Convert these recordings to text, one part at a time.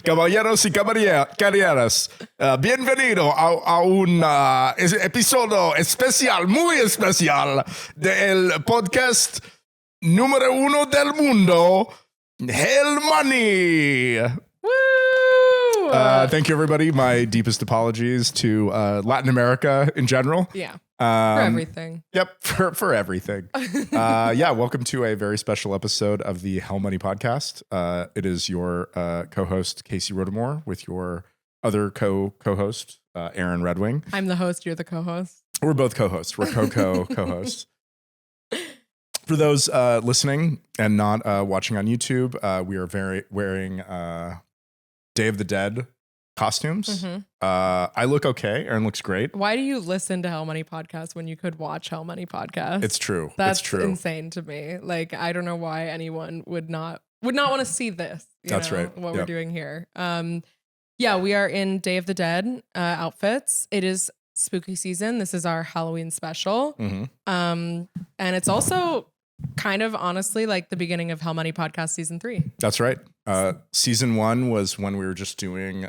Caballeros y caballeras, bienvenido a un episodio especial, muy especial, del podcast número 1 del mundo, Hell Money. Woo! Thank you, everybody. My deepest apologies to Latin America in general. Yeah. For everything. Yep, for everything. Welcome to a very special episode of the Hell Money podcast. It is your co-host, Casey Rodamore, with your other co-host, Aaron Redwing. I'm the host, you're the co-host. We're both co-hosts. We're co-hosts. For those listening and not watching on YouTube, we are wearing Day of the Dead costumes. Mm-hmm. I look okay. Aaron looks great. Why do you listen to Hell Money podcast when you could watch Hell Money podcast? It's true. That's it's true. Insane to me. Like, I don't know why anyone would not want to see this. That's right. What we're doing here. We are in Day of the Dead outfits. It is spooky season. This is our Halloween special. Mm-hmm. And it's also kind of honestly like the beginning of Hell Money podcast season 3. That's right. Season 1 was when we were just doing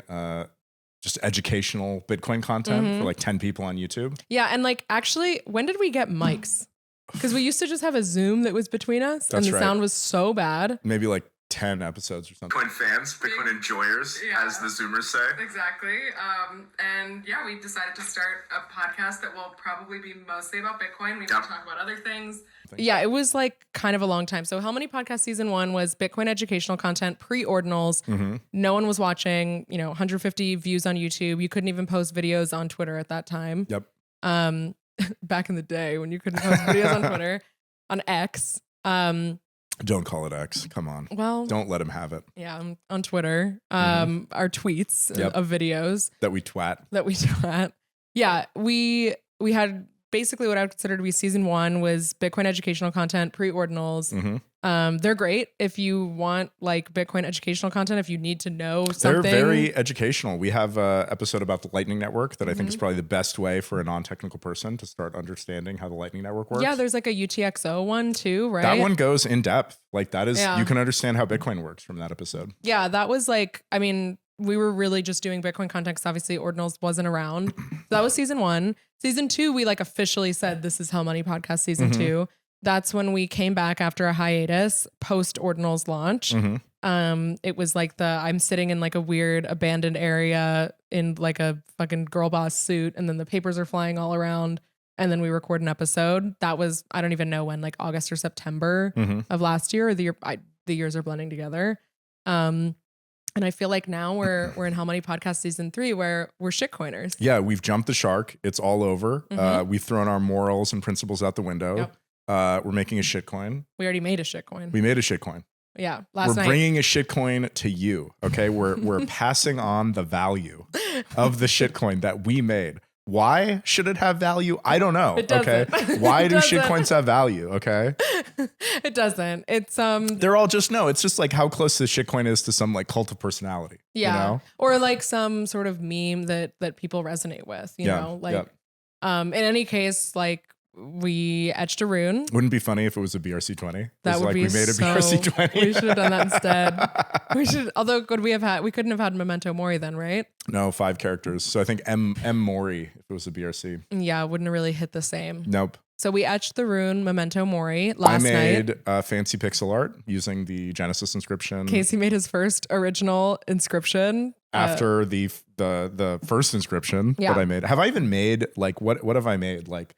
just educational Bitcoin content for like 10 people on YouTube. Yeah. And like, actually, when did we get mics? Because we used to just have a Zoom that was between us. That's and the right. sound was so bad. Maybe like 10 episodes or something. Bitcoin fans, Bitcoin enjoyers, as the Zoomers say. Exactly. We decided to start a podcast that will probably be mostly about Bitcoin. We might talk about other things. Yeah, it was like kind of a long time. So Hell Money podcast season 1 was Bitcoin educational content, pre-ordinals. Mm-hmm. No one was watching, 150 views on YouTube. You couldn't even post videos on Twitter at that time. Yep. Back in the day when you couldn't post videos on Twitter, on X. Don't call it X. Come on. Well, don't let him have it. Yeah, on Twitter. Our tweets of videos that we twat. Yeah, we had basically what I would consider to be season 1 was Bitcoin educational content, pre-ordinals. Mm-hmm. They're great if you want like Bitcoin educational content, if you need to know something. They're very educational. We have an episode about the Lightning Network that I think is probably the best way for a non-technical person to start understanding how the Lightning Network works. Yeah, there's like a UTXO one too, right? That one goes in depth. Like that is, you can understand how Bitcoin works from that episode. Yeah, that was like, I mean, we were really just doing Bitcoin content because obviously Ordinals wasn't around. So that was season 1. Season 2, we like officially said this is Hell Money podcast season 2. That's when we came back after a hiatus post Ordinals launch. It was like I'm sitting in like a weird abandoned area in like a fucking girl boss suit, and then the papers are flying all around, and then we record an episode. That was, I don't even know when, like August or September of last year, or the year. The years are blending together. And I feel like now we're in Hell Money podcast season 3 where we're shitcoiners. Yeah, we've jumped the shark. It's all over. We've thrown our morals and principles out the window. Yep. We're making a shitcoin. We already made a shitcoin. We made a shitcoin. Yeah, we're bringing a shitcoin to you. Okay, we're passing on the value of the shitcoin that we made. Why should it have value? I don't know. It doesn't. Okay, why do shitcoins have value? Okay, it doesn't. It's they're all just It's just like how close this shitcoin is to some like cult of personality. Yeah, you know? Or like some sort of meme that people resonate with. You know, like in any case, like. We etched a rune. Wouldn't it be funny if it was a BRC20? That would like be we made a BRC20. We should have done that instead. Although we couldn't have had Memento Mory then, right? No, 5 characters. So I think M Mori if it was a BRC. Yeah, it wouldn't really hit the same. Nope. So we etched the rune Memento Mori last night. I made fancy pixel art using the Genesis inscription. Casey made his first original inscription. After the first inscription that I made. Have I even made, like, what have I made? Like,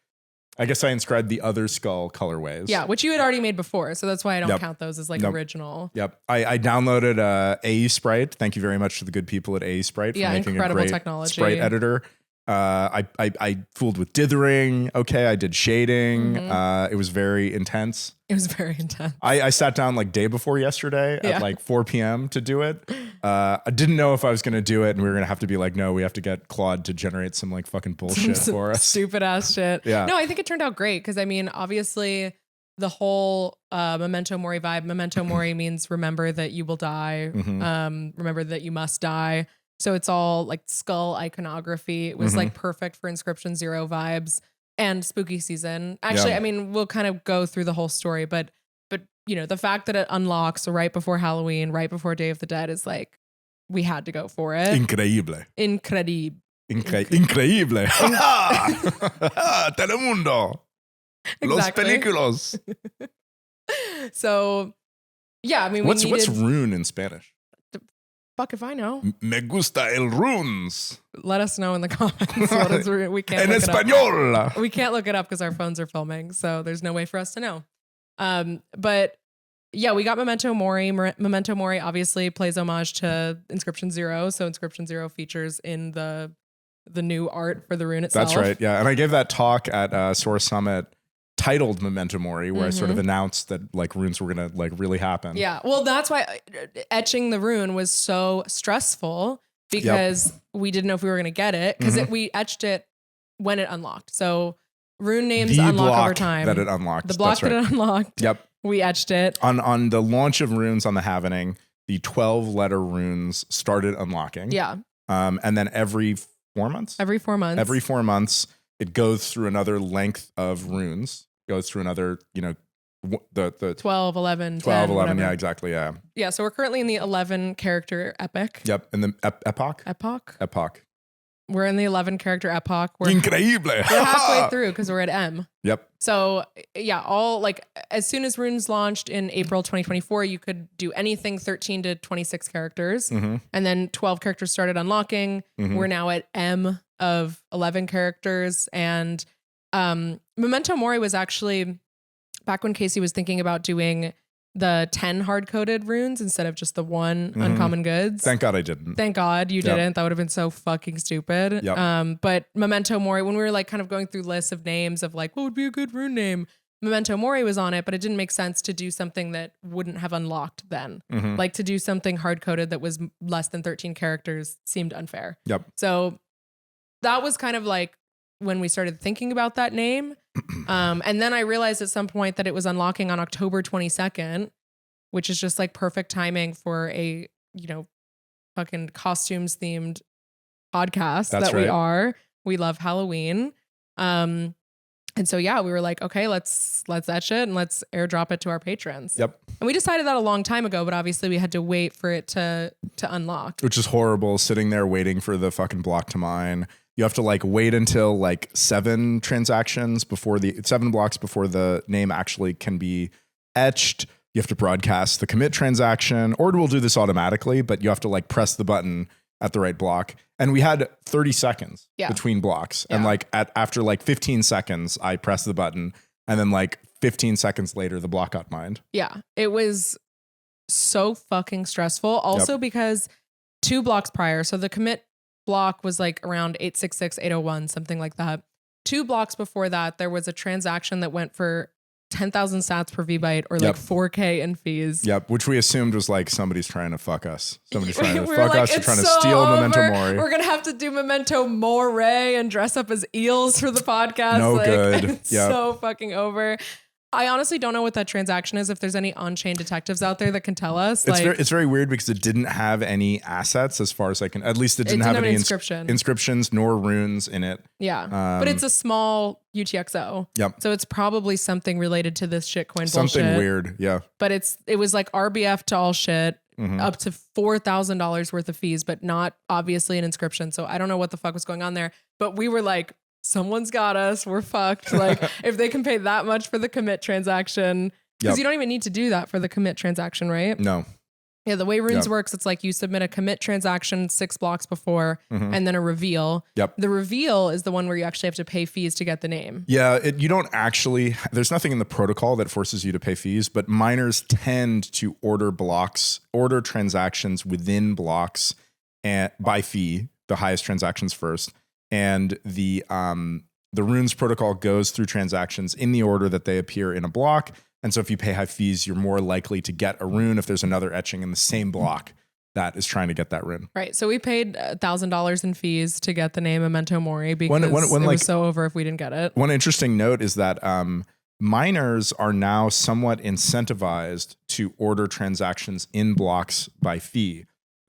I guess I inscribed the other skull colorways. Yeah, which you had already made before. So that's why I don't count those as like original. Yep. I downloaded AE Sprite. Thank you very much to the good people at AE Sprite for making incredible a great technology. Sprite editor. I fooled with dithering. Okay, I did shading. It was very intense. It was very intense. I sat down like day before yesterday at like 4 p.m. to do it. I didn't know if I was going to do it, and we were going to have to be like, no, we have to get Claude to generate some like fucking bullshit for us. Stupid ass shit. Yeah. No, I think it turned out great because I mean, obviously the whole Memento Mory vibe. Memento Mory means remember that you will die. Remember that you must die. So it's all like skull iconography. It was like perfect for Inscription Zero vibes and spooky season. Actually, I mean, we'll kind of go through the whole story, but But the fact that it unlocks right before Halloween, right before Day of the Dead is like, we had to go for it. Increíble. Increíble. Telemundo. Los películas. So, yeah, I mean, what's rune in Spanish? Fuck if I know. Me gusta el runes. Let us know in the comments what is rune. We can't en look español. It up. We can't look it up because our phones are filming, so there's no way for us to know. But yeah, we got Memento Mory. Memento Mory obviously plays homage to Inscription Zero, so Inscription Zero features in the new art for the rune itself. That's right. Yeah, and I gave that talk at Source Summit titled Memento Mori, where I sort of announced that like runes were gonna like really happen. Yeah, well, that's why etching the rune was so stressful, because we didn't know if we were gonna get it, because we etched it when it unlocked. So rune names unlock over time. That it unlocked. The block that it unlocked. Yep. We etched it on the launch of runes on the Halvening. The 12-letter runes started unlocking. Yeah. And then every 4 months. Every 4 months, it goes through another length of runes. Goes through another, the 12, 11, 12, 10, 11. whatever. Yeah, exactly. Yeah. Yeah. So we're currently in the 11 character epic. Yep. And the epoch. We're in the 11 character epoch. Increíble. We're halfway through because we're at M. Yep. So yeah, as soon as runes launched in April 2024, you could do anything 13 to 26 characters. And then 12 characters started unlocking. We're now at M of 11 characters. And Memento Mory was actually back when Casey was thinking about doing the 10 hard-coded runes instead of just the one uncommon goods. Thank God I didn't. Thank God you didn't. That would have been so fucking stupid. Yep. But Memento Mory, when we were like kind of going through lists of names of like, what would be a good rune name? Memento Mory was on it, but it didn't make sense to do something that wouldn't have unlocked then. Like to do something hard-coded that was less than 13 characters seemed unfair. Yep. So that was kind of like when we started thinking about that name. And then I realized at some point that it was unlocking on October 22nd, which is just like perfect timing for a, fucking costumes themed podcast. That's that right. we are. We love Halloween. And so, yeah, we were like, okay, let's etch it and let's airdrop it to our patrons. Yep. And we decided that a long time ago, but obviously we had to wait for it to unlock. Which is horrible, sitting there waiting for the fucking block to mine. You have to like wait until like 7 blocks before the name actually can be etched. You have to broadcast the commit transaction, or we'll do this automatically, but you have to like press the button at the right block. And we had 30 seconds between blocks. And like after like 15 seconds, I pressed the button, and then like 15 seconds later, the block got mined. Yeah, it was so fucking stressful. Also because 2 blocks prior, so the commit block was like around 866, 801, something like that. 2 blocks before that, there was a transaction that went for 10,000 sats per VByte or like 4K in fees. Yep, which we assumed was like somebody's trying to fuck us. Somebody's trying to We're fuck like, us. They're trying to so steal over. Memento Mori. We're going to have to do Memento Mory and dress up as eels for the podcast. No good. It's so fucking over. I honestly don't know what that transaction is. If there's any on-chain detectives out there that can tell us. It's very weird because it didn't have any assets as far as I can. At least it didn't have any inscriptions nor runes in it. Yeah. But it's a small UTXO. Yep. So it's probably something related to this shitcoin bullshit. Something weird. Yeah. But it was like RBF to all shit. Up to $4,000 worth of fees, but not obviously an inscription. So I don't know what the fuck was going on there. But we were like, someone's got us. We're fucked. Like if they can pay that much for the commit transaction, because you don't even need to do that for the commit transaction, right? No. Yeah, the way runes works, it's like you submit a commit transaction 6 blocks before and then a reveal. Yep. The reveal is the one where you actually have to pay fees to get the name. Yeah, you don't actually, there's nothing in the protocol that forces you to pay fees, but miners tend to order transactions within blocks and by fee, the highest transactions first. And the runes protocol goes through transactions in the order that they appear in a block. And so if you pay high fees, you're more likely to get a rune if there's another etching in the same block that is trying to get that rune. Right. So we paid $1,000 in fees to get the name Memento Mory because it was so over if we didn't get it. One interesting note is that miners are now somewhat incentivized to order transactions in blocks by fee,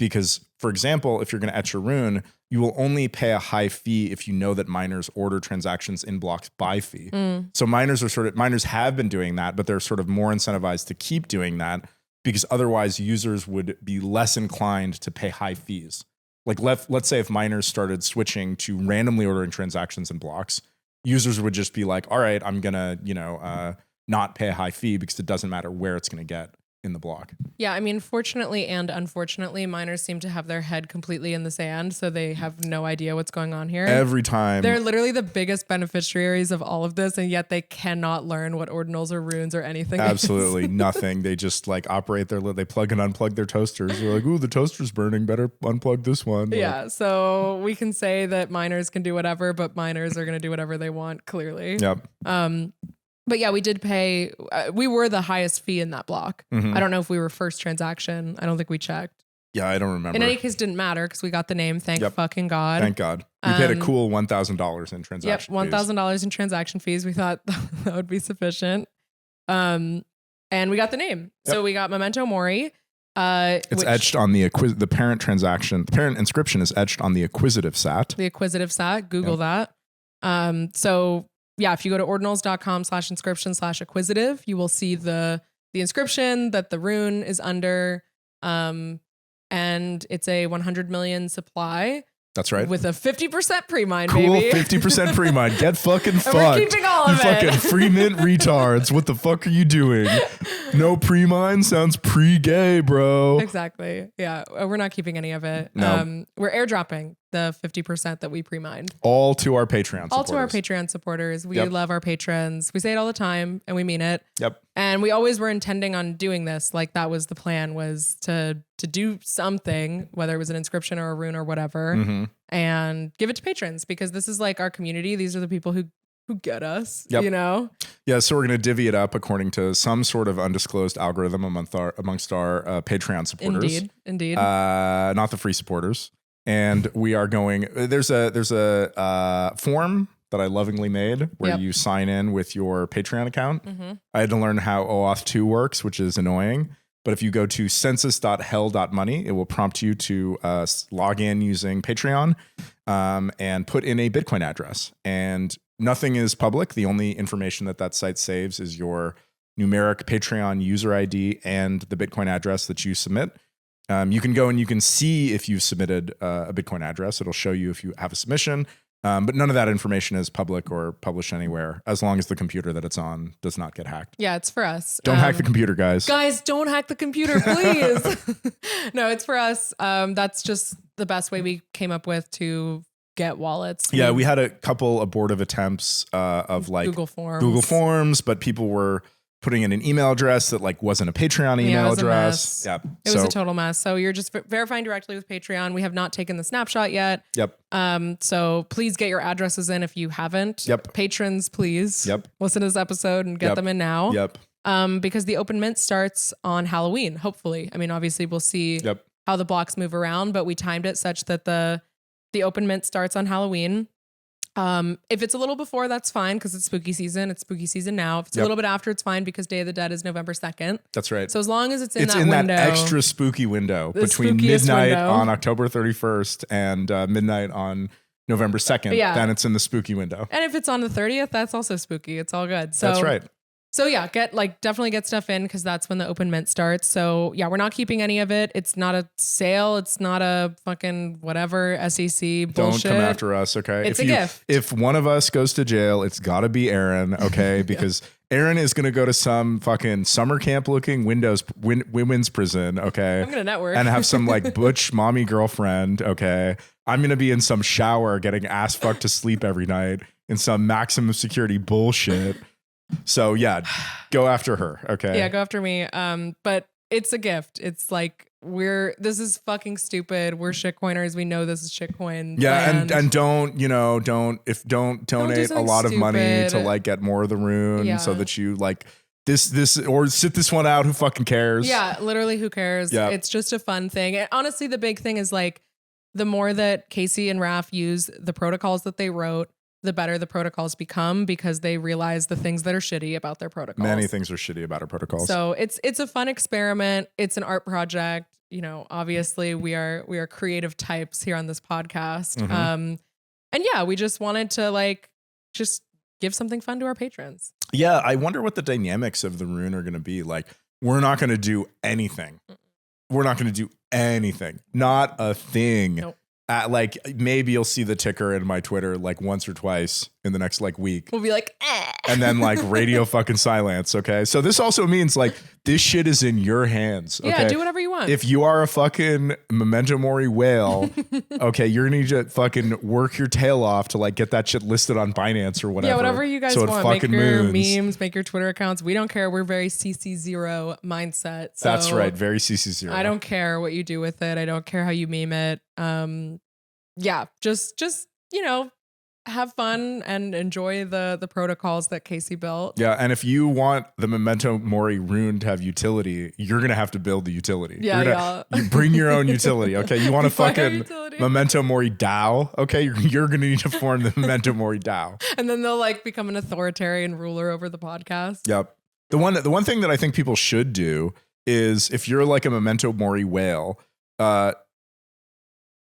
because, for example, if you're going to etch a rune, you will only pay a high fee if you know that miners order transactions in blocks by fee. So miners have been doing that, but they're sort of more incentivized to keep doing that because otherwise users would be less inclined to pay high fees. Like let's say if miners started switching to randomly ordering transactions in blocks, users would just be like, all right, I'm going to, not pay a high fee because it doesn't matter where it's going to get in the block. Yeah, I mean, fortunately and unfortunately, miners seem to have their head completely in the sand, so they have no idea what's going on here. Every time. They're literally the biggest beneficiaries of all of this, and yet they cannot learn what ordinals or runes or anything Absolutely is. nothing. They just like operate they plug and unplug their toasters. They're like, ooh, the toaster's burning. Better unplug this one. Yeah, so we can say that miners can do whatever, but miners are going to do whatever they want, clearly. Yep. But yeah, we did pay. We were the highest fee in that block. I don't know if we were first transaction. I don't think we checked. Yeah, I don't remember. In any case, didn't matter because we got the name. Thank fucking God. Thank God. We paid a cool $1,000 in transaction fees. $1,000 in transaction fees. We thought that would be sufficient. And we got the name. Yep. So we got Memento Mory. It's etched on the parent transaction. The parent inscription is etched on the acquisitive sat. The acquisitive sat. Google that. So yeah, if you go to ordinals.com/inscription/acquisitive, you will see the inscription that the rune is under. And it's a 100 million supply. That's right. With a 50% pre-mine, cool, baby. 50% pre-mine. Get fucking fucked. We're keeping all of you it. fucking free mint retards. What the fuck are you doing? No pre-mine sounds pre-gay, bro. Exactly. Yeah. We're not keeping any of it. No. We're airdropping the 50% that we pre-mined. All to our Patreon supporters. All to our Patreon supporters. We love our patrons. We say it all the time and we mean it. Yep. And we always were intending on doing this. Like that was the plan, was to do something, whether it was an inscription or a rune or whatever, and give it to patrons, because this is like our community. These are the people who get us, you know? Yeah, so we're going to divvy it up according to some sort of undisclosed algorithm amongst our Patreon supporters. Indeed. Not the free supporters. And we are going, there's a form that I lovingly made where you sign in with your Patreon account. I had to learn how OAuth 2 works, which is annoying. But if you go to census.hell.money, it will prompt you to log in using Patreon and put in a Bitcoin address. And nothing is public. The only information that site saves is your numeric Patreon user ID and the Bitcoin address that you submit. You can go and you can see if you've submitted a Bitcoin address. It'll show you if you have a submission. But none of that information is public or published anywhere, as long as the computer that it's on does not get hacked. Yeah, it's for us. Don't hack the computer, guys. Guys, don't hack the computer, please. No, it's for us. That's just the best way we came up with to get wallets. Yeah, we had a couple abortive attempts of like Google Forms, but people were putting in an email address that like wasn't a Patreon email address. Yeah, it was a total mess. So you're just verifying directly with Patreon. We have not taken the snapshot yet. Yep. So please get your addresses in if you haven't. Yep. Patrons, please. Yep. Listen to this episode and get them in now. Yep. Because the open mint starts on Halloween, hopefully. I mean, obviously we'll see how the blocks move around, but we timed it such that the open mint starts on Halloween. If it's a little before, that's fine because it's spooky season. It's spooky season now. If it's a little bit after, it's fine because Day of the Dead is November 2nd. That's right. So as long as it's in that window. That extra spooky window between midnight on October 31st and midnight on November 2nd, then it's in the spooky window. And if it's on the 30th, that's also spooky. It's all good. So that's right. So yeah, definitely get stuff in because that's when the open mint starts. So yeah, we're not keeping any of it. It's not a sale. It's not a fucking whatever SEC bullshit. Don't come after us, okay? It's a gift. If one of us goes to jail, it's got to be Aaron, okay? Because Aaron is going to go to some fucking summer camp looking women's prison, okay? I'm going to network. And have some like butch mommy girlfriend, okay? I'm going to be in some shower getting ass fucked to sleep every night in some maximum security bullshit. So yeah, go after her. Okay. Yeah, go after me. But it's a gift. It's like this is fucking stupid. We're shitcoiners. We know this is shitcoin. Yeah, and don't donate a lot of money to like get more of the rune so that you like this or sit this one out. Who fucking cares? Yeah, literally, who cares? Yeah. It's just a fun thing. And honestly, the big thing is like the more that Casey and Raph use the protocols that they wrote, the better the protocols become because they realize the things that are shitty about their protocols. Many things are shitty about our protocols. So it's a fun experiment. It's an art project. You know, obviously we are creative types here on this podcast. Mhm. And yeah, we just wanted to like just give something fun to our patrons. Yeah, I wonder what the dynamics of the rune are going to be. Like, we're not going to do anything. We're not going to do anything. Not a thing. Nope. Like, maybe you'll see the ticker in my Twitter like once or twice in the next like week. We'll be like, eh. And then like radio fucking silence. Okay. So this also means like this shit is in your hands. Okay? Yeah, do whatever you want. If you are a fucking Memento Mory whale, okay, you're gonna need to fucking work your tail off to like get that shit listed on Binance or whatever. Yeah, whatever you guys so want. Make fucking your moons. memes, make your Twitter accounts. We don't care. We're very CC0 mindset. So That's right. Very CC0. I don't care what you do with it. I don't care how you meme it. Yeah, just you know, have fun and enjoy the protocols that Casey built. Yeah, and if you want the Memento Mory rune to have utility, you're gonna have to build the utility. Yeah, you bring your own utility. Okay, you want a Buy our fucking utility. Memento Mory DAO? Okay, you're gonna need to form the Memento Mory DAO. And then they'll like become an authoritarian ruler over the podcast. Yep. The one thing that I think people should do is if you're like a Memento Mory whale,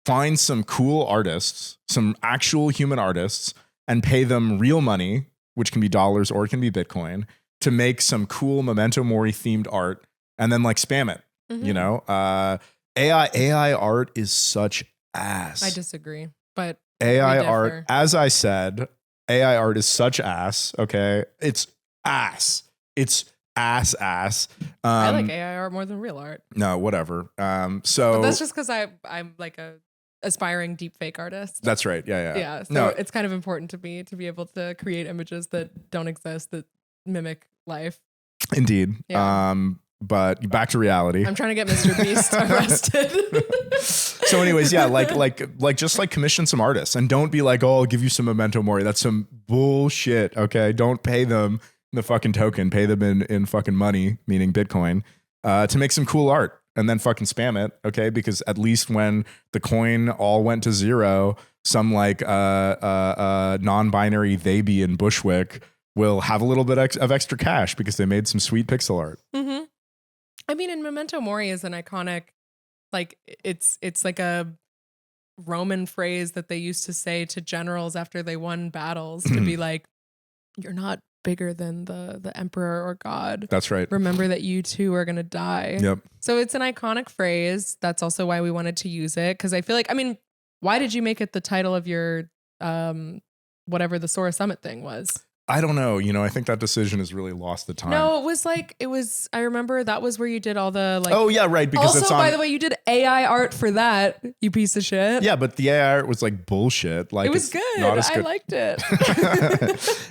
find some cool artists, some actual human artists, and pay them real money, which can be dollars or it can be Bitcoin, to make some cool Memento Mory themed art, and then like spam it. Mhm. You know, AI art is such ass. I disagree, but AI we art, differ. as I said, AI art is such ass. Okay, it's ass. It's ass. I like AI art more than real art. No, whatever. So But that's just because I'm like a aspiring deep fake artist. that's right. Yeah. Yeah. So No, it's kind of important to me to be able to create images that don't exist that mimic life. indeed. Yeah. But back to reality. I'm trying to get Mr. Beast arrested. So, anyways, yeah, like just like commission some artists and don't be like, oh, I'll give you some Memento Mori. That's some bullshit. Okay, don't pay them the fucking token. Pay them in fucking money, meaning Bitcoin, to make some cool art. And then fucking spam it, okay? Because at least when the coin all went to zero, some like non-binary they be in Bushwick will have a little bit of extra cash because they made some sweet pixel art. Mm-hmm. I mean, and Memento Mori is an iconic, like it's like a Roman phrase that they used to say to generals after they won battles to be like, "You're not bigger than the emperor or god. That's right. Remember that you too are gonna die." Yep. So it's an iconic phrase. That's also why we wanted to use it, because I feel like, I mean, why did you make it the title of your whatever the Sora Summit thing was? I don't know. You know, I think that decision has really lost the time. No, it was I remember that was where you did all the like. Oh yeah, right. Because Also, it's on. by the way, you did AI art for that, you piece of shit. Yeah, but the AI art was like bullshit. Like it was it's good. Not as I good. liked it.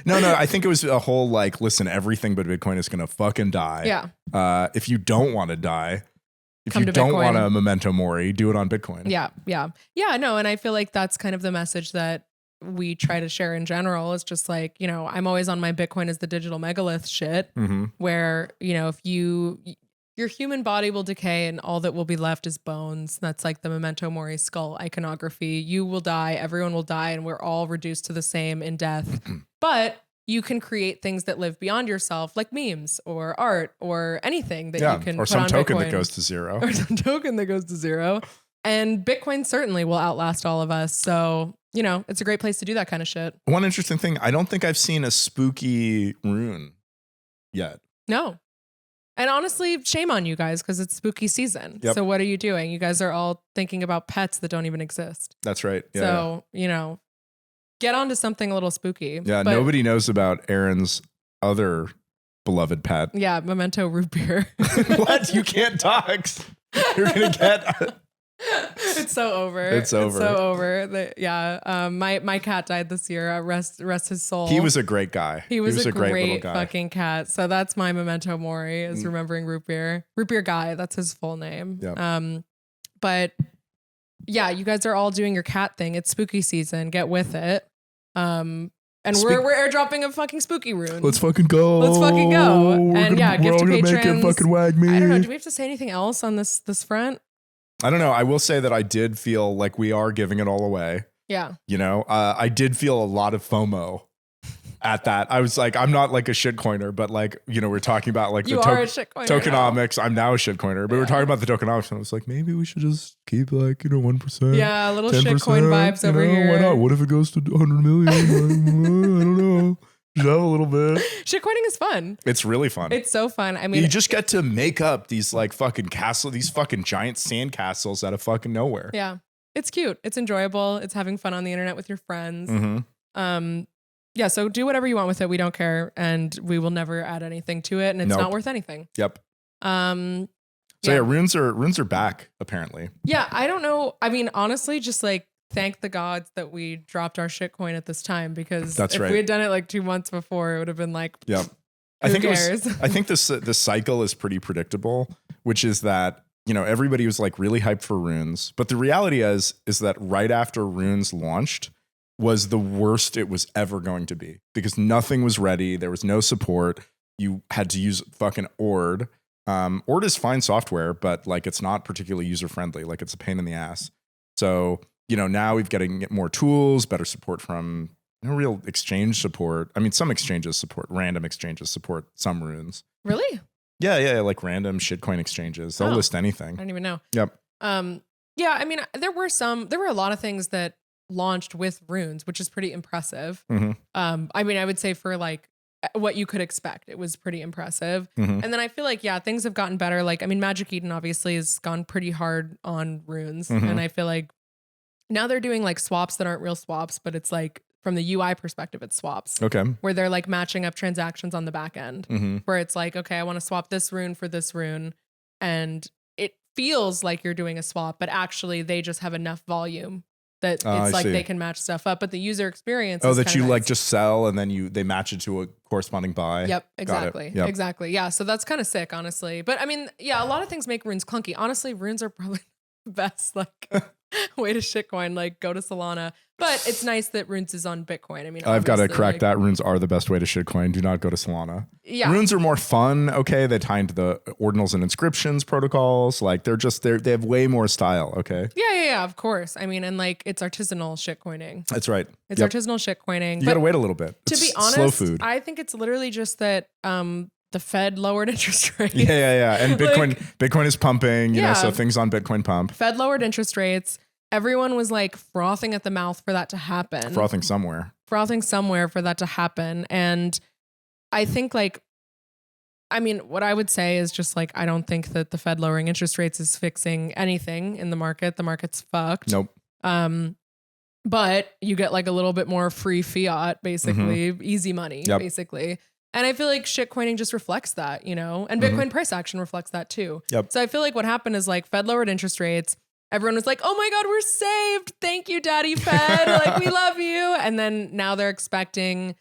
No, I think it was a whole like, listen, everything but Bitcoin is gonna fucking die. Yeah. If you don't want to die, if Come you to don't Bitcoin. want a Memento Mori, do it on Bitcoin. Yeah. No, and I feel like that's kind of the message that we try to share in general. It's just like, you know, I'm always on my Bitcoin as the digital megalith shit, Mm-hmm. where, you know, if your human body will decay and all that will be left is bones. That's like the Memento Mori skull iconography. You will die, everyone will die, and we're all reduced to the same in death. But you can create things that live beyond yourself, like memes or art or anything that you can or put some on token Bitcoin. that goes to zero. Or some token that goes to zero. And Bitcoin certainly will outlast all of us. So, you know, it's a great place to do that kind of shit. One interesting thing, I don't think I've seen a spooky rune yet. No. And honestly, shame on you guys because it's spooky season. Yep. So what are you doing? You guys are all thinking about pets that don't even exist. That's right. Yeah. So, you know, get onto something a little spooky. Yeah, But, nobody knows about Aaron's other beloved pet. Yeah, Memento root beer. What? You can't talk. You're gonna get. It's so over. It's over. It's so over. My cat died this year. Rest his soul. He was a great guy. He was a great little great guy. fucking cat. So that's my Memento Mori, is remembering root beer. Root beer guy. That's his full name. Yep. But yeah, you guys are all doing your cat thing. It's spooky season. Get with it. And we're airdropping a fucking spooky rune. Let's fucking go. Let's fucking go. And yeah, give to patrons. Make him fucking wag me. I don't know. Do we have to say anything else on this front? I don't know. I will say that I did feel like we are giving it all away. Yeah. You know, I did feel a lot of FOMO at that. I was like, I'm not like a shitcoiner, but like, you know, we're talking about like You the are a shitcoiner tokenomics. I'm now a shitcoiner, but we're talking about the tokenomics. And I was like, maybe we should just keep like, you know, 1%. Yeah, little shitcoin vibes over here. Why not? What if it goes to 100 million? I don't know. Just have a little bit. Shitcoining is fun. It's really fun. It's so fun. I mean, you just get to make up these like fucking these fucking giant sand castles out of fucking nowhere. Yeah. It's cute. It's enjoyable. It's having fun on the internet with your friends. Mm-hmm. Yeah, so do whatever you want with it. We don't care, and we will never add anything to it, and it's not worth anything. Yep. So yeah, runes are back apparently. Yeah, I don't know. I mean, honestly, just like thank the gods that we dropped our shitcoin at this time, because if we had done it like 2 months before, it would have been like, yeah. I think this cycle is pretty predictable, which is that, you know, everybody was like really hyped for runes, but the reality is that right after runes launched was the worst it was ever going to be, because nothing was ready. There was no support. You had to use fucking Ord. Ord is fine software, but like it's not particularly user friendly. Like it's a pain in the ass. So, you know, now we've getting more tools, better support from no real exchange support. I mean, some exchanges support, random exchanges support some runes. Really? Yeah, like random shitcoin exchanges. They'll list anything. I don't even know. Yep. Yeah, I mean, there were a lot of things that launched with runes, which is pretty impressive. Mm-hmm. I mean, I would say for like what you could expect, it was pretty impressive. Mm-hmm. And then I feel like, yeah, things have gotten better. Like, I mean, Magic Eden obviously has gone pretty hard on runes. Mm-hmm. And I feel like now they're doing like swaps that aren't real swaps, but it's like from the UI perspective, it's swaps. Okay. Where they're like matching up transactions on the back end, Mm-hmm. where it's like, okay, I want to swap this rune for this rune. And it feels like you're doing a swap, but actually they just have enough volume that it's like they can match stuff up, but the user experience is that you nice. like just sell and then they match it to a corresponding buy. Yep, exactly. Yep. Exactly. Yeah, so that's kind of sick, honestly. But I mean, yeah, a lot of things make runes clunky. Honestly, runes are probably the best like way to shitcoin, like go to Solana. But it's nice that runes is on Bitcoin. I mean, I've got to correct like, that. Runes are the best way to shitcoin. Do not go to Solana. Yeah. Runes are more fun. Okay. They tie into the ordinals and inscriptions protocols. Like they have way more style. Okay. Yeah, of course. I mean, and like it's artisanal shitcoining. That's right. It's artisanal shitcoining. You got to wait a little bit. To be honest, slow food. I think it's literally just that the Fed lowered interest rates. Yeah. And Bitcoin, like, Bitcoin is pumping, you know, so things on Bitcoin pump. Fed lowered interest rates. Everyone was like frothing at the mouth for that to happen. Frothing somewhere For that to happen. And I think like, I mean, what I would say is just like, I don't think that the Fed lowering interest rates is fixing anything in the market. The market's fucked. Nope. But you get like a little bit more free fiat, basically, easy money, basically. And I feel like shitcoining just reflects that, you know, and Bitcoin price action reflects that too. Yep. So I feel like what happened is like Fed lowered interest rates. Everyone was like, oh my God, we're saved. Thank you, Daddy Fed. Like, we love you. And then now they're expecting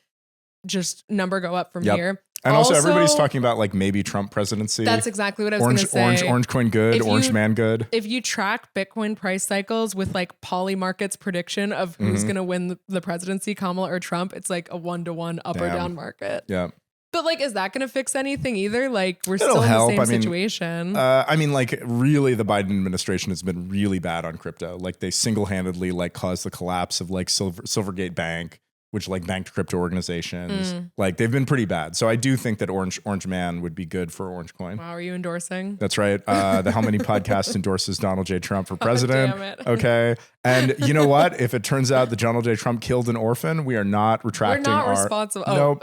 just number go up from here. And also everybody's talking about like maybe Trump presidency. That's exactly what I was going to say. Orange coin good, orange man good. If you track Bitcoin price cycles with like Polymarket's prediction of who's going to win the presidency, Kamala or Trump, it's like a 1-to-1 up or down market. Yeah. But like, is that going to fix anything either? Like, we're still in the same situation. I mean, like, really, the Biden administration has been really bad on crypto. Like, they single-handedly like caused the collapse of like Silvergate Bank, which like banked crypto organizations. Like, they've been pretty bad. So I do think that Orange Man would be good for Orange Coin. Wow, are you endorsing? That's right. The How Many Podcast endorses Donald J. Trump for president. Damn it. Okay. And you know what? If it turns out that Donald J. Trump killed an orphan, we are not retracting We're not responsible. Nope.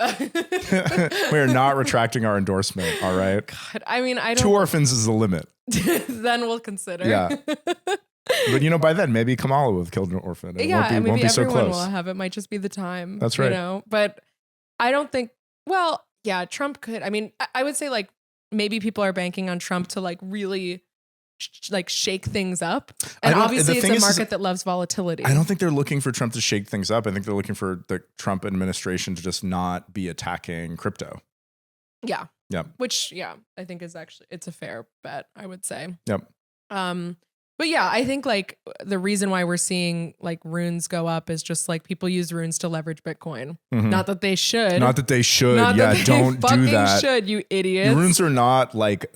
We are not retracting our endorsement. All right. God, I mean, I don't. 2 orphans is the limit. Then we'll consider. Yeah. But you know, by then maybe Kamala will have killed an orphan. It won't be so everyone close. will have. It might just be the time. That's right. You know, but I don't think. Well, yeah, Trump could. I mean, I would say like maybe people are banking on Trump to like really like shake things up. And obviously, it's a market that loves volatility. I don't think they're looking for Trump to shake things up. I think they're looking for the Trump administration to just not be attacking crypto. Yeah. Yep. Which, yeah, I think is actually it's a fair bet. I would say. Yep. But But yeah, I think like the reason why we're seeing like runes go up is just like people use runes to leverage Bitcoin. Not that they should. Not that they should. Not Yeah, that they don't do fucking that. should, you idiots. Runes are not like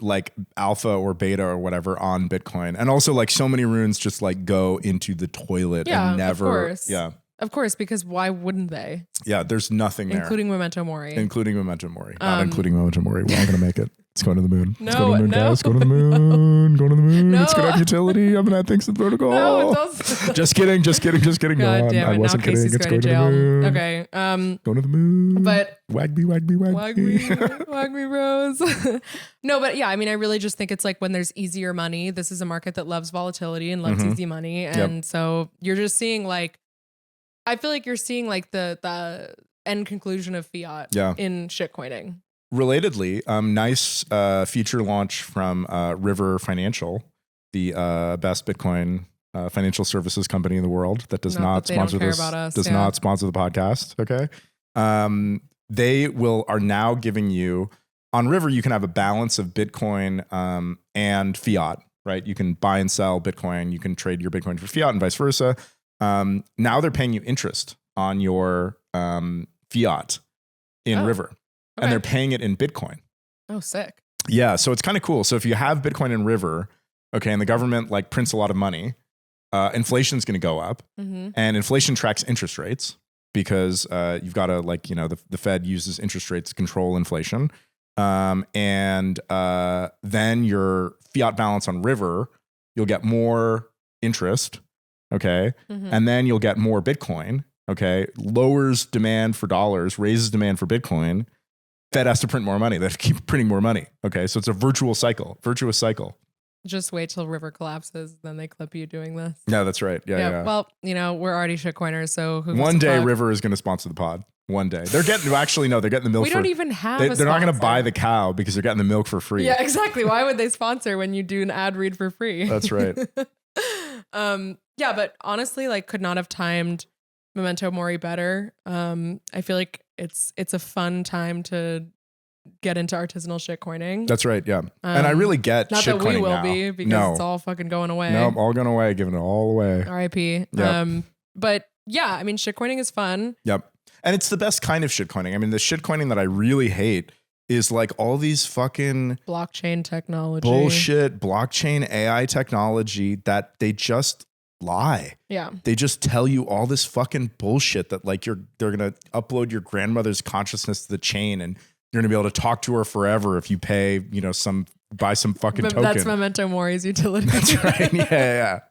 alpha or beta or whatever on Bitcoin. And also like so many runes just like go into the toilet and never. Of course. Yeah. Of course, because why wouldn't they? Yeah, there's nothing there. Including Memento Mori. Including Memento Mori. Not including Memento Mori. We're all going to make it. It's going to the moon. It's No, going to the moon, no, guys. Go to the moon. Go to the moon. No. It's going to have utility. I'm going to add things to the protocol. No, it doesn't. Just kidding. Just kidding. Just kidding. Go God on. damn it. I wasn't Now kidding. Casey's It's going to the jail. moon. Okay. Go to the moon. But wag me, wag me, wag me. wag me, Rose. No, but yeah, I mean, I really just think it's like when there's easier money, this is a market that loves volatility and loves easy money. And so you're just seeing like, I feel like you're seeing like the end conclusion of fiat in shitcoining. Relatedly, nice feature launch from River Financial, the best Bitcoin financial services company in the world that does not sponsor this. Does not sponsor the podcast. Okay, they are now giving you on River. You can have a balance of Bitcoin and fiat. Right, you can buy and sell Bitcoin. You can trade your Bitcoin for fiat and vice versa. Now they're paying you interest on your fiat in River. Okay. And they're paying it in Bitcoin. Oh, sick. Yeah. So it's kind of cool. So if you have Bitcoin in River, okay, and the government like prints a lot of money, inflation's going to go up, and inflation tracks interest rates because you've got to like, the Fed uses interest rates to control inflation. And then your fiat balance on River, you'll get more interest. Okay. And then you'll get more Bitcoin. Okay. Lowers demand for dollars, raises demand for Bitcoin. Fed has to print more money. They have to keep printing more money. Okay. So it's a virtuous cycle. Just wait till River collapses. Then they clip you doing this. Yeah, that's right. Yeah. Well, we're already shitcoiners. So one day River is going to sponsor the pod. One day. They're getting the milk. We don't even have they're not going to buy the cow because they're getting the milk for free. Yeah, exactly. Why would they sponsor when you do an ad read for free? That's right. Yeah, but honestly, like could not have timed Memento Mori better. I feel like it's a fun time to get into artisanal shitcoining. That's right, yeah. And I really get not shitcoining that we will now. be because it's all fucking going away. No, all going away, giving it all away. R.I.P. Yep. But yeah, I mean, shitcoining is fun. Yep. And it's the best kind of shitcoining. I mean, the shitcoining that I really hate is like all these fucking blockchain technology, bullshit, blockchain AI technology that they just lie. Yeah. They just tell you all this fucking bullshit that like they're going to upload your grandmother's consciousness to the chain and you're going to be able to talk to her forever if you pay, buy some fucking token. That's Memento Mori's utility. That's right. Yeah.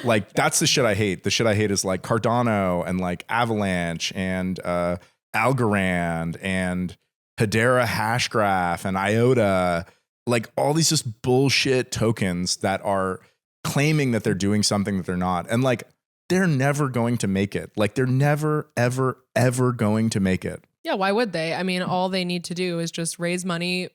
Like that's the shit I hate. The shit I hate is like Cardano and like Avalanche and Algorand and Hedera Hashgraph and IOTA, like all these just bullshit tokens that are claiming that they're doing something that they're not. And like, they're never going to make it. Like they're never, ever, ever going to make it. Yeah. Why would they? I mean, all they need to do is just raise money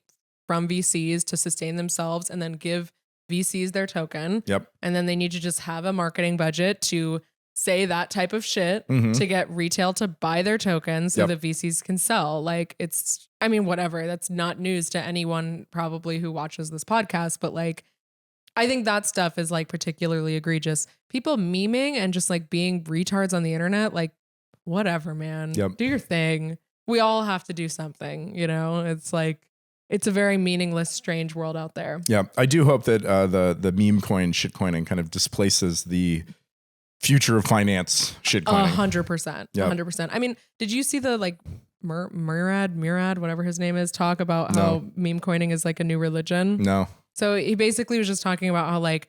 from VCs to sustain themselves and then give VCs their token. Yep. And then they need to just have a marketing budget to say that type of shit to get retail to buy their tokens so the VCs can sell. Like whatever. That's not news to anyone probably who watches this podcast, but like, I think that stuff is like particularly egregious. People memeing and just like being retards on the internet, like whatever, man. Yep. Do your thing. We all have to do something, It's like, it's a very meaningless, strange world out there. Yeah. I do hope that the meme coin shitcoining kind of displaces the future of finance shitcoining. 100%. 100%. I mean, did you see the like Murad, whatever his name is, talk about how meme coining is like a new religion? No. So he basically was just talking about how like,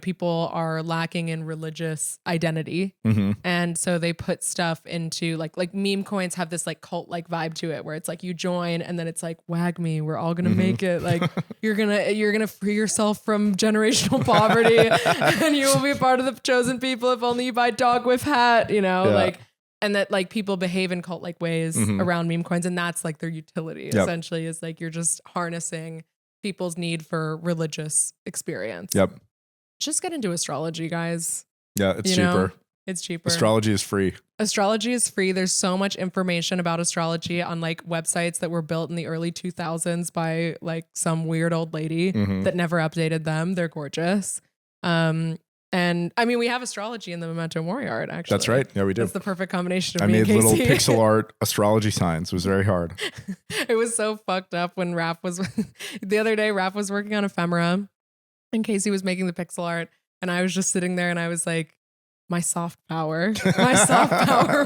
people are lacking in religious identity. And so they put stuff into like meme coins have this like cult like vibe to it where it's like you join and then it's like, wag me, we're all going to make it. Like you're going to free yourself from generational poverty and you will be a part of the chosen people if only you buy dog with hat, like, and that like people behave in cult like ways around meme coins. And that's like their utility essentially is like, you're just harnessing people's need for religious experience. Yep. Just get into astrology, guys. Yeah, it's cheaper. It's cheaper. Astrology is free. Astrology is free. There's so much information about astrology on like websites that were built in the early 2000s by like some weird old lady that never updated them. They're gorgeous. And I mean, we have astrology in the Memento Mori art, actually. That's right. Yeah, we do. That's the perfect combination of I me made and little Casey. pixel art astrology signs. It was very hard. It was so fucked up when Raph was, the other day, Raph was working on ephemera and Casey was making the pixel art. And I was just sitting there and I was like, my soft power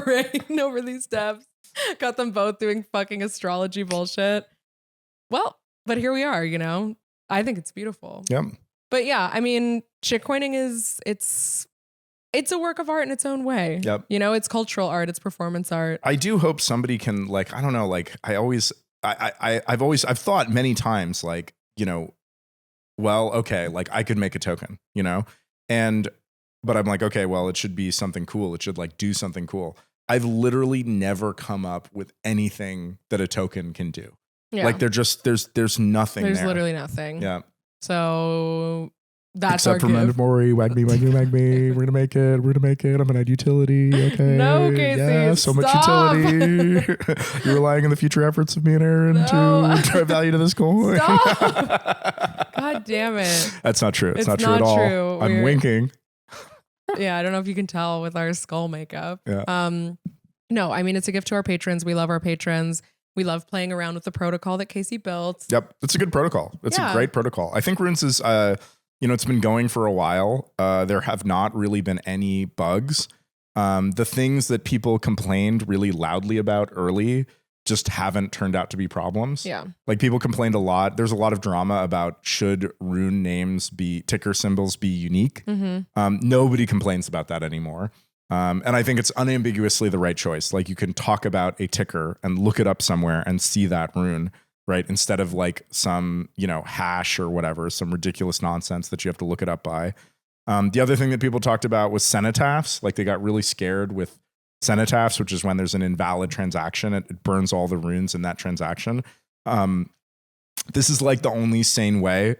reign over these devs. Got them both doing fucking astrology bullshit. Well, but here we are, you know? I think it's beautiful. Yep. But yeah, I mean, shitcoining it's a work of art in its own way. Yep. You know, it's cultural art, it's performance art. I do hope somebody can, like, I don't know, like I've thought many times, like, you know, well, okay, like I could make a token, you know, but I'm like, okay, well, it should be something cool. It should like do something cool. I've literally never come up with anything that a token can do. Yeah. Like there's nothing. There's there. literally nothing. Yeah. So that's Except our for Memento gift. Mory, wag me. We're gonna make it. I'm gonna add utility. Okay. No, Casey, Yeah, so much stop. utility. You're relying on the future efforts of me and Aaron No. to drive value to this coin. Stop. God damn it. That's not true. It's not true not at all. true. I'm winking. Yeah, I don't know if you can tell with our skull makeup. Yeah. No, I mean, it's a gift to our patrons. We love our patrons. We love playing around with the protocol that Casey built. Yep. It's a good protocol. It's a great protocol. I think Runes is, you know, it's been going for a while. There have not really been any bugs. The things that people complained really loudly about early just haven't turned out to be problems. Yeah. Like people complained a lot. There's a lot of drama about should rune names be ticker symbols be unique. Nobody complains about that anymore. And I think it's unambiguously the right choice. Like you can talk about a ticker and look it up somewhere and see that rune, right? Instead of like some, you know, hash or whatever, some ridiculous nonsense that you have to look it up by. The other thing that people talked about was cenotaphs. Like they got really scared with cenotaphs, which is when there's an invalid transaction. It burns all the runes in that transaction. This is like the only sane way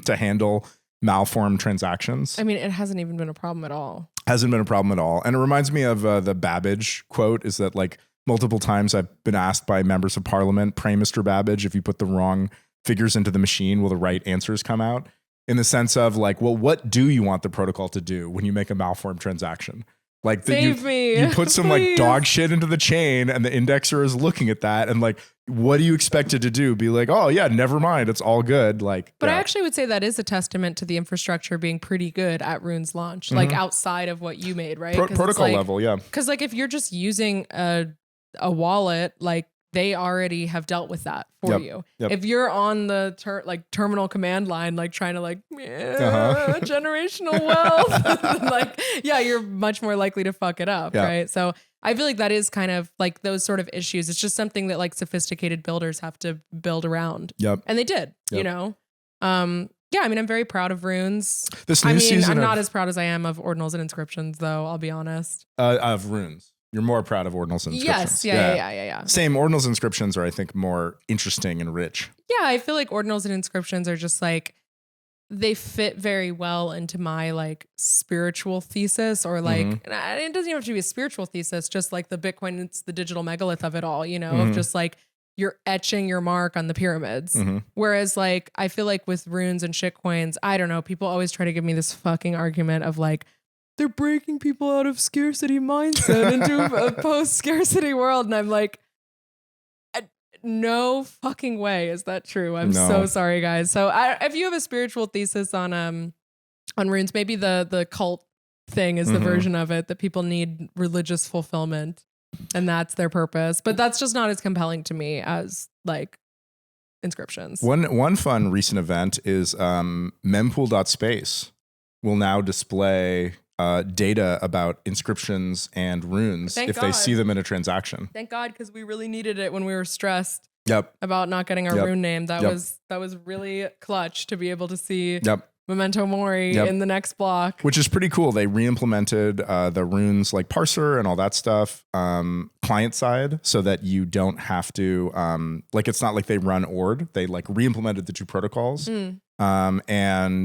to handle malformed transactions. I mean, it hasn't even been a problem at all. Hasn't been a problem at all. And it reminds me of the Babbage quote is that like multiple times I've been asked by members of parliament, pray Mr. Babbage, if you put the wrong figures into the machine, will the right answers come out? In the sense of like, well, what do you want the protocol to do when you make a malformed transaction? Like Save me. You put some Please. like dog shit into the chain and the indexer is looking at that and like, what do you expect it to do? Be like, oh yeah, never mind. It's all good. Like, But yeah. I actually would say that is a testament to the infrastructure being pretty good at Rune's launch, like outside of what you made, right? Protocol like, level. Yeah. Because like if you're just using a wallet, like they already have dealt with that for you. Yep. If you're on the terminal command line, like trying to like generational wealth, like yeah, you're much more likely to fuck it up, right? So I feel like that is kind of like those sort of issues. It's just something that like sophisticated builders have to build around. Yep. And they did, you know? Yeah, I mean, I'm very proud of Runes. This new season I'm not as proud as I am of Ordinals and Inscriptions, though, I'll be honest. Of Runes. You're more proud of Ordinals and Inscriptions. Yes, yeah. Same. Ordinals and Inscriptions are, I think, more interesting and rich. Yeah, I feel like Ordinals and Inscriptions are just like, they fit very well into my like spiritual thesis or like, it doesn't even have to be a spiritual thesis, just like the Bitcoin, it's the digital megalith of it all, you know, of just like, you're etching your mark on the pyramids. Whereas like, I feel like with runes and shitcoins, I don't know, people always try to give me this fucking argument of like, they're breaking people out of scarcity mindset into a post-scarcity world. And I'm like, no fucking way is that true. I'm so sorry, guys. So if you have a spiritual thesis on runes, maybe the cult thing is the version of it that people need religious fulfillment. And that's their purpose. But that's just not as compelling to me as like inscriptions. One fun recent event is mempool.space will now display data about inscriptions and runes if they see them in a transaction. Thank God, because we really needed it when we were stressed Yep. about not getting our rune name. That was really clutch to be able to see Memento Mory in the next block. Which is pretty cool. They re-implemented the runes like parser and all that stuff client side so that you don't have to like it's not like they run ORD. They like re-implemented the two protocols. And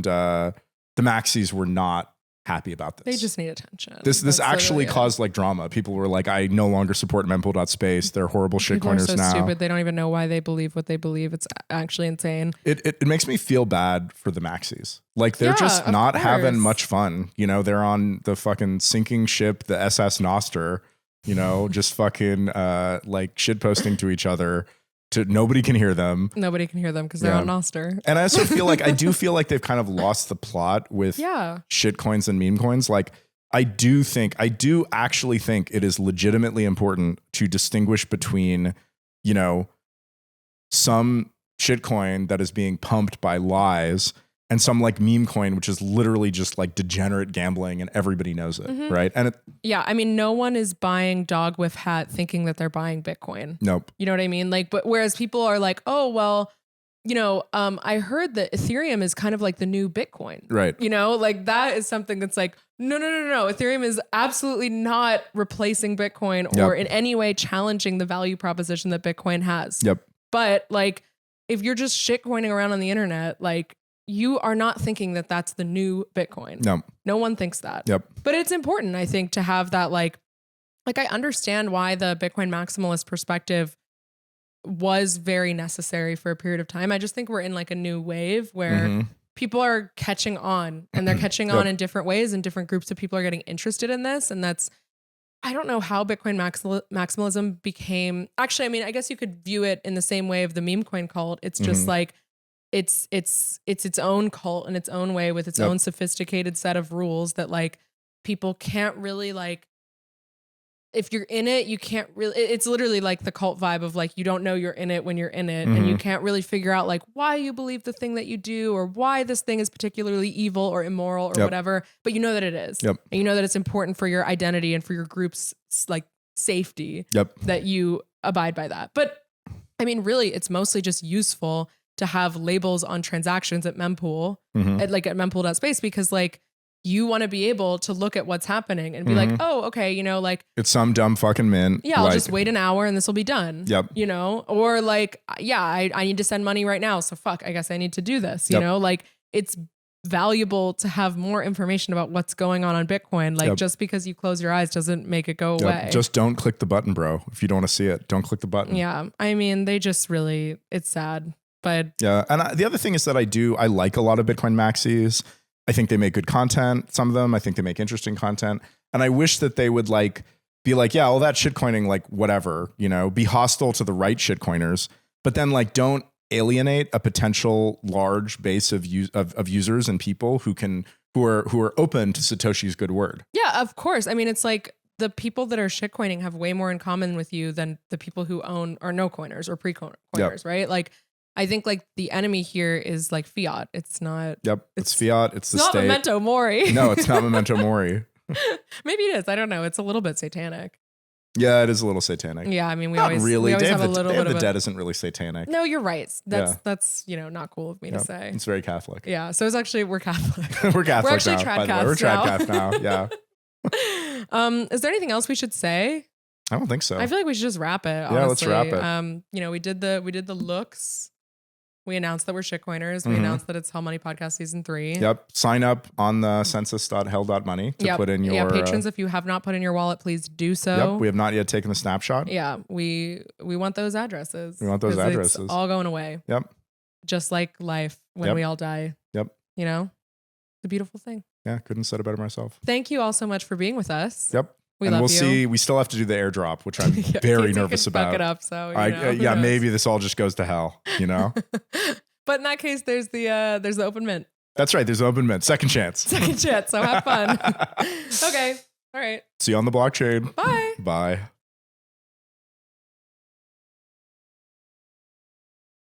the Maxis were not happy about this. They just need attention. This That's actually literally it. caused like drama. People were like, I no longer support mempool.space. They're horrible People are shitcoiners so now. stupid. They don't even know why they believe what they believe. It's actually insane. It makes me feel bad for the Maxis. Like they're just of not having course. much fun. You know, they're on the fucking sinking ship, the SS Noster, you know, just fucking like shit posting to each other. Nobody can hear them. Nobody can hear them because they're Yeah. on Noster. And I also feel like I do feel like they've kind of lost the plot with shit coins and meme coins. Like I do actually think it is legitimately important to distinguish between, you know, some shit coin that is being pumped by lies and some like meme coin, which is literally just like degenerate gambling and everybody knows it. Mm-hmm. Right. And I mean, no one is buying dog with hat thinking that they're buying Bitcoin. nope. You know what I mean? Like, but whereas people are like, oh, well, you know, I heard that Ethereum is kind of like the new Bitcoin. Right. You know, like that is something that's like, no. Ethereum is absolutely not replacing Bitcoin or in any way challenging the value proposition that Bitcoin has. Yep. But like, if you're just shitcoining around on the internet, like you are not thinking that that's the new Bitcoin. No one thinks that. Yep. But it's important, I think, to have that like I understand why the Bitcoin maximalist perspective was very necessary for a period of time. I just think we're in like a new wave where people are catching on and they're catching on in different ways and different groups of people are getting interested in this. And that's, I don't know how Bitcoin maximalism became, actually, I mean, I guess you could view it in the same way of the meme coin cult. It's just like, it's its own cult in its own way with its own sophisticated set of rules that like people can't really like, if you're in it, you can't really, it's literally like the cult vibe of like, you don't know you're in it when you're in it and you can't really figure out like why you believe the thing that you do or why this thing is particularly evil or immoral or whatever, but you know that it is. And you know that it's important for your identity and for your group's like safety that you abide by that. But I mean, really, it's mostly just useful to have labels on transactions at mempool, at mempool.space, because like you want to be able to look at what's happening and be like, oh, okay, you know, like it's some dumb fucking mint. Yeah, I'll just wait an hour and this will be done. You know, or like, I need to send money right now. So fuck, I guess I need to do this. You know, like it's valuable to have more information about what's going on Bitcoin. Like just because you close your eyes doesn't make it go away. Just don't click the button, bro. If you don't want to see it, don't click the button. Yeah. I mean, they just really, it's sad. But yeah. And the other thing is that I like a lot of Bitcoin maxis. I think they make good content. Some of them, I think they make interesting content. And I wish that they would like be like, yeah, all that shitcoining, like whatever, you know, be hostile to the right shitcoiners, but then like don't alienate a potential large base of users and people who are open to Satoshi's good word. Yeah, of course. I mean, it's like the people that are shitcoining have way more in common with you than the people who own or no coiners or pre-coiners, right? Like, I think like the enemy here is like fiat. It's not. Yep. It's fiat. It's the not state. Memento Mory. No, it's not Memento Mori. Maybe it is. I don't know. It's a little bit satanic. Yeah, it is a little satanic. Yeah, I mean, we not always really. We always Day have of a little the bit of Dead isn't really satanic. No, you're right. That's you know not cool of me to say. It's very Catholic. Yeah. So it's actually we're Catholic. We're Catholic we're actually now. By the way, we're Tradcast now. Yeah. Is there anything else we should say? I don't think so. I feel like we should just wrap it. Honestly. Yeah, let's wrap it. You know, we did the looks. We announced that we're shitcoiners. We announced that it's Hell Money Podcast Season 3. Yep. Sign up on the census.hell.money to put in your... Yeah, patrons, if you have not put in your wallet, please do so. Yep. We have not yet taken the snapshot. Yeah, we want those addresses. We want those addresses. It's all going away. Yep. Just like life when we all die. Yep. You know? It's a beautiful thing. Yeah, couldn't have said it better myself. Thank you all so much for being with us. Yep. We and love we'll you. See. We still have to do the airdrop, which I'm very nervous about. Fuck it up, so you know, maybe this all just goes to hell, you know? But in that case, there's the open mint. That's right. There's open mint. Second chance. Second chance. So have fun. Okay. All right. See you on the blockchain. Bye. Bye.